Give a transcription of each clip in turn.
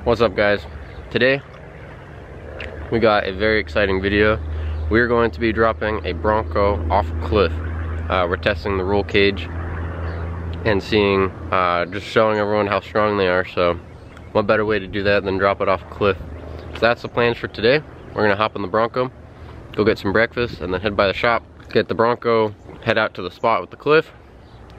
What's up, guys? Today we got a very exciting video. We're going to be dropping a Bronco off a cliff. We're testing the roll cage and seeing, just showing everyone how strong they are. So what better way to do that than drop it off a cliff? So that's the plans for today. We're gonna hop in the Bronco, go get some breakfast, and then head by the shop, get the Bronco, head out to the spot with the cliff,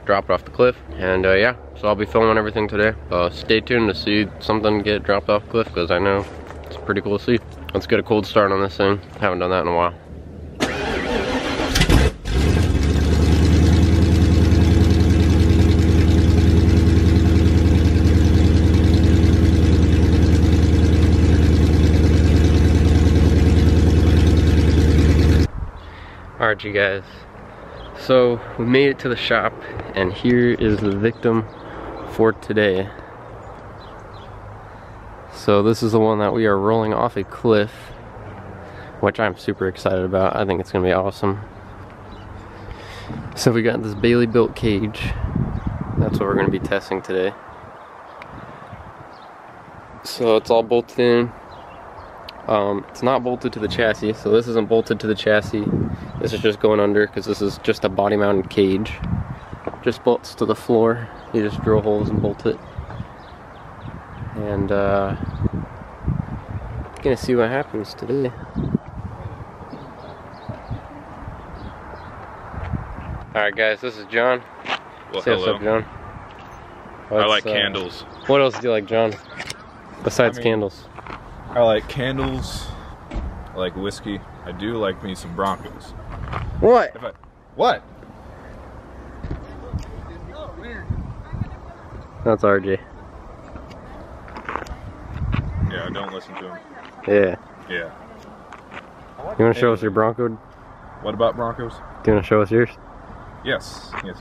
drop it off the cliff, and yeah, so I'll be filming everything today. Stay tuned to see something get dropped off the cliff, because I know it's pretty cool to see. Let's get a cold start on this thing. Haven't done that in a while. Alright, you guys, so we made it to the shop, and here is the victim for today. So this is the one that we are rolling off a cliff, which I'm super excited about. I think it's gonna be awesome. So we got this Bailey built cage. That's what we're gonna be testing today. So it's all bolted in. It's not bolted to the chassis, so this isn't bolted to the chassis. This is just going under, because this is just a body mounted cage. Just bolts to the floor. You just drill holes and bolt it. And gonna see what happens today. Alright, guys, this is John. Well, say hello. What's up, John? I like candles. What else do you like, John? Besides candles? I like candles. I like whiskey. I do like me some Broncos. What? What? That's RJ. Yeah, don't listen to him. Yeah. Yeah. You wanna show us your Bronco? What about Broncos? Do you wanna show us yours? Yes. Yes.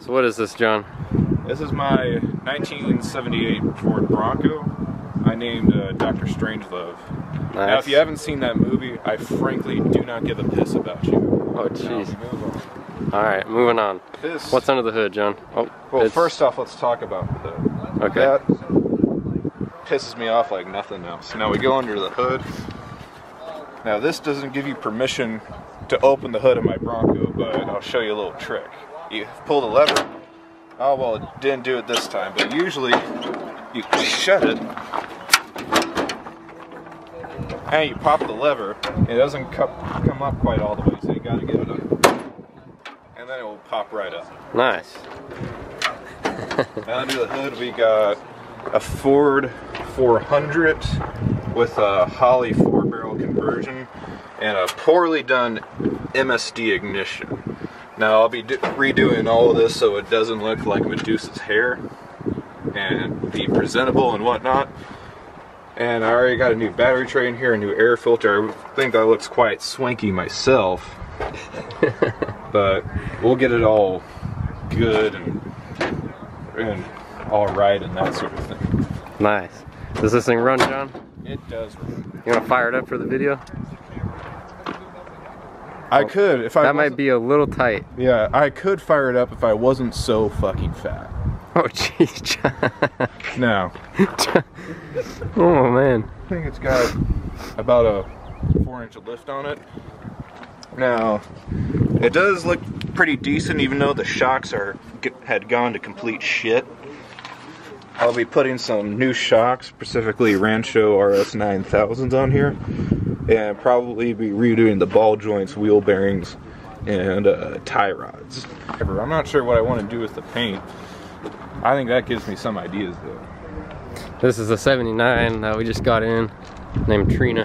So what is this, John? This is my 1978 Ford Bronco. I named Dr. Strangelove. Nice. Now, if you haven't seen that movie, I frankly do not give a piss about you. Oh, jeez. Alright, moving on. This, What's under the hood, John? Oh, well, first off, let's talk about the hood. Okay. That pisses me off like nothing else. Now we go under the hood. Now this doesn't give you permission to open the hood of my Bronco, but I'll show you a little trick. You pull the lever. Oh, well, it didn't do it this time, but usually you shut it and you pop the lever. It doesn't come up quite all the way, so you gotta give it a, and then it will pop right up. Nice. Now under the hood we got a Ford 400 with a Holley 4-barrel conversion and a poorly done MSD ignition. Now I'll be redoing all of this so it doesn't look like Medusa's hair and be presentable and whatnot. And I already got a new battery tray in here, a new air filter. I think that looks quite swanky myself. But we'll get it all good and all right and that sort of thing. Nice. Does this thing run, John? It does run. You want to fire it up for the video? I could if I. That might be a little tight. Yeah, I could fire it up if I wasn't so fucking fat. Oh, jeez, John. No. Oh, man. I think it's got about a 4-inch lift on it. Now, it does look pretty decent, even though the shocks had gone to complete shit. I'll be putting some new shocks, specifically Rancho RS 9000s on here, and probably be redoing the ball joints, wheel bearings, and tie rods. I'm not sure what I want to do with the paint. I think that gives me some ideas, though. This is a 79 that we just got in, named Trina.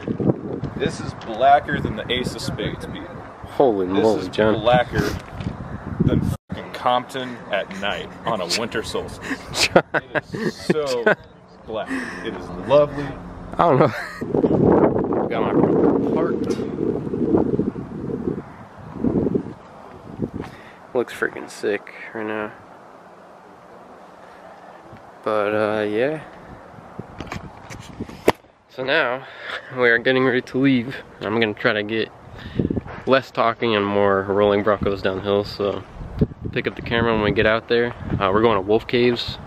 This is blacker than the Ace of Spades, people. Holy moly, This is John. blacker than fucking Compton at night on a winter solstice. John. It is so black. It is lovely. I don't know. Got my part. Looks freaking sick right now. But yeah. So now we are getting ready to leave. I'm gonna try to get less talking and more rolling Broncos downhill. So pick up the camera when we get out there. We're going to Wolf Caves.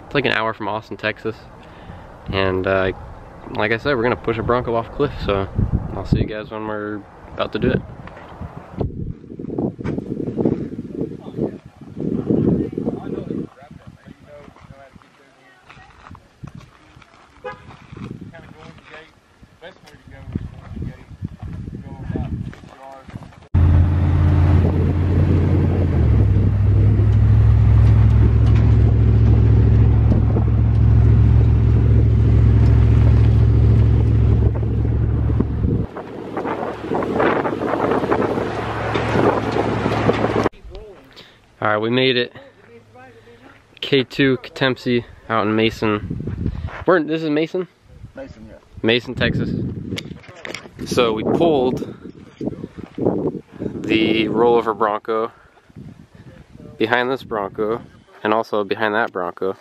It's like an hour from Austin, Texas. And like I said, we're gonna push a Bronco off a cliff, so I'll see you guys when we're about to do it. Alright, we made it. K2 Katemsi out in Mason. This is Mason? Mason, yeah. Mason, Texas. So we pulled the rollover Bronco behind this Bronco and also behind that Bronco.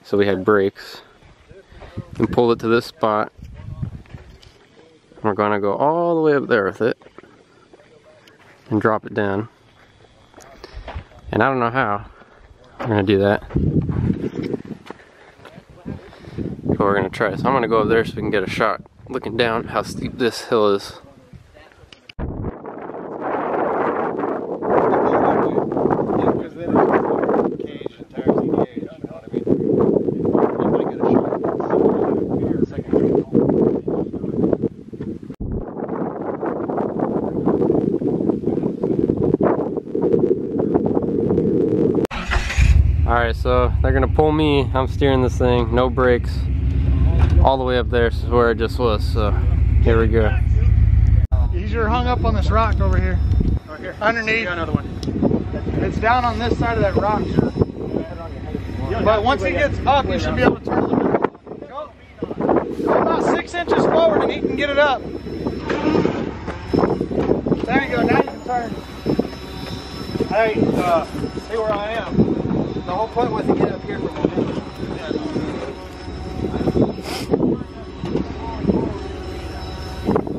So we had brakes and pulled it to this spot. We're gonna go all the way up there with it and drop it down. And I don't know how we're gonna do that, but we're gonna try. So I'm gonna go up there so we can get a shot looking down how steep this hill is. Alright, so they're gonna pull me. I'm steering this thing, no brakes, all the way up there. This is where it just was, so here we go. You're hung up on this rock over here. Right here. Underneath. Another one. It's down on this side of that rock. But once he gets up, you should be able to turn a little bit. Go about 6 inches forward and he can get it up. There you go, now you can turn. Hey, see where I am. The whole point was to get up here for momentum.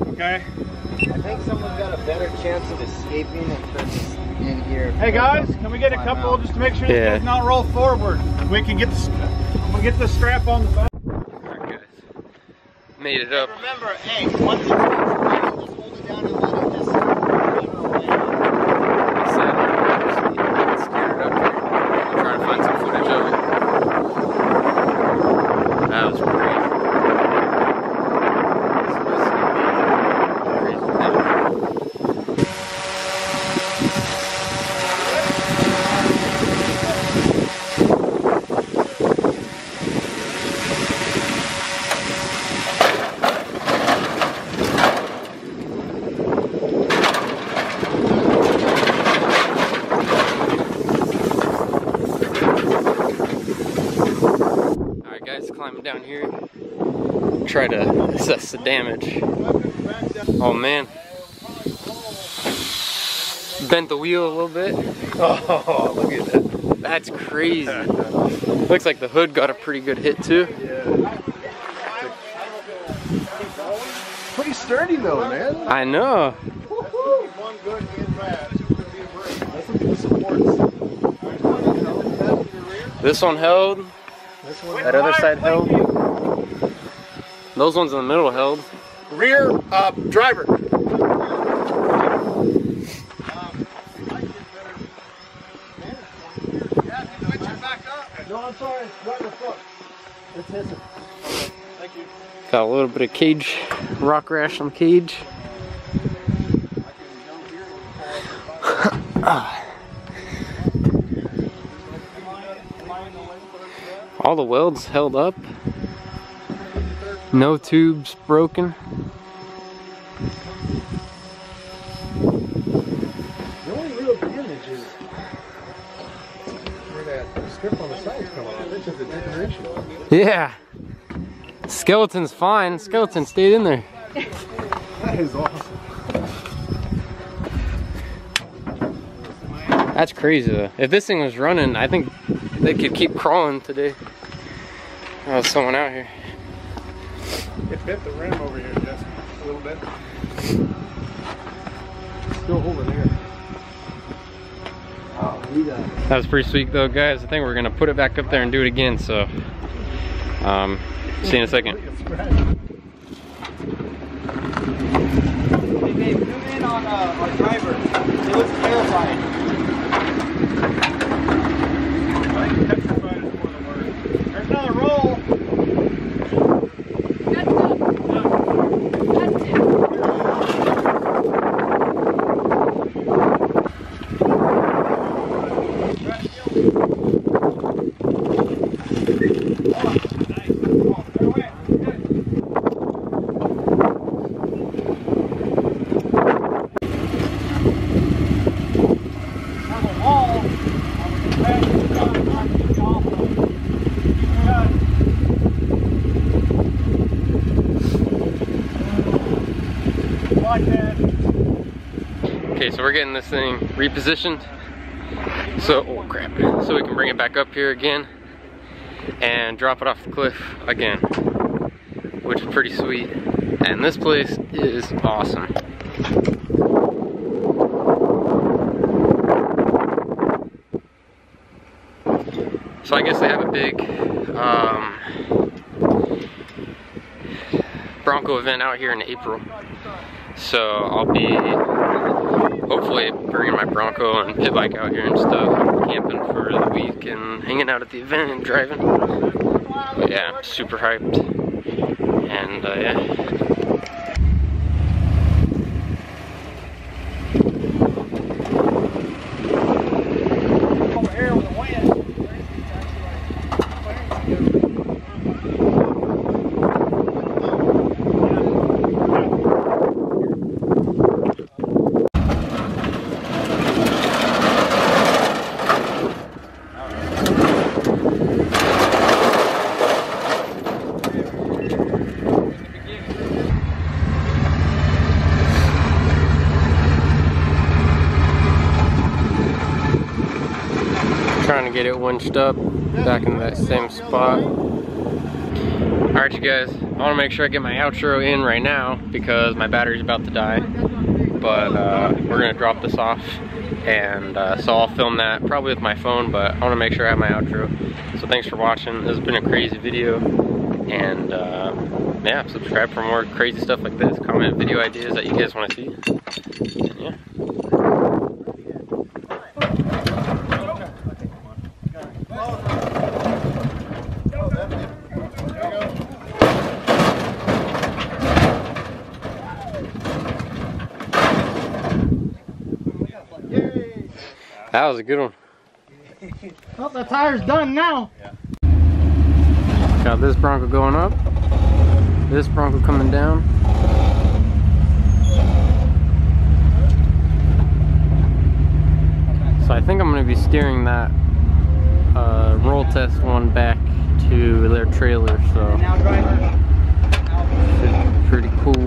Okay. I think someone's got a better chance of escaping than Chris in here. Hey guys, can we get a couple just to make sure this does not roll forward? We can get the strap on the back. Alright guys, made it up. Remember, hey, once it's ready, just hold it down and let it just waver away. Steered it up here. I'm trying to find some footage of it. That was great. Climbing down here, try to assess the damage. Oh man, bent the wheel a little bit. Oh, look at that. That's crazy. Looks like the hood got a pretty good hit too. Yeah. Pretty sturdy though, man. I know. One good and bad. This one held. That other side held. Those ones in the middle held. Rear driver. No, I'm sorry. Right in the front. It's hissing. Thank you. Got a little bit of cage, rock rash on the cage. All the welds held up. No tubes broken. The only real damage is where that strip on the side is coming off. It's just a decoration. Yeah. Skeleton's fine. Skeleton stayed in there. That is awesome. That's crazy though. If this thing was running, I think they could keep crawling today. Oh, there's someone out here. It bit the rim over here just a little bit. Still holding air. Oh, that was pretty sweet though, guys. I think we're gonna put it back up there and do it again. So, See you in a second. Hey babe, zoom in on our driver. He looks terrified. I think petrified is more the word. There's another roll. Okay, so we're getting this thing repositioned. So, oh crap. So we can bring it back up here again and drop it off the cliff again, which is pretty sweet. And this place is awesome. So I guess they have a big Bronco event out here in April. So I'll be hopefully bringing my Bronco and pit bike out here and stuff, camping for the week and hanging out at the event and driving. But yeah, I'm super hyped. And yeah. Trying to get it winched up back in that same spot. Alright you guys, I want to make sure I get my outro in right now because my battery's about to die. But we're going to drop this off, and so I'll film that probably with my phone, but I want to make sure I have my outro. So thanks for watching. This has been a crazy video, and yeah, subscribe for more crazy stuff like this. Comment video ideas that you guys want to see. And yeah. That was a good one. Well, the tire's done now. Got this Bronco going up. This Bronco coming down. So I think I'm going to be steering that roll test one back to their trailer. So Now driver. pretty cool.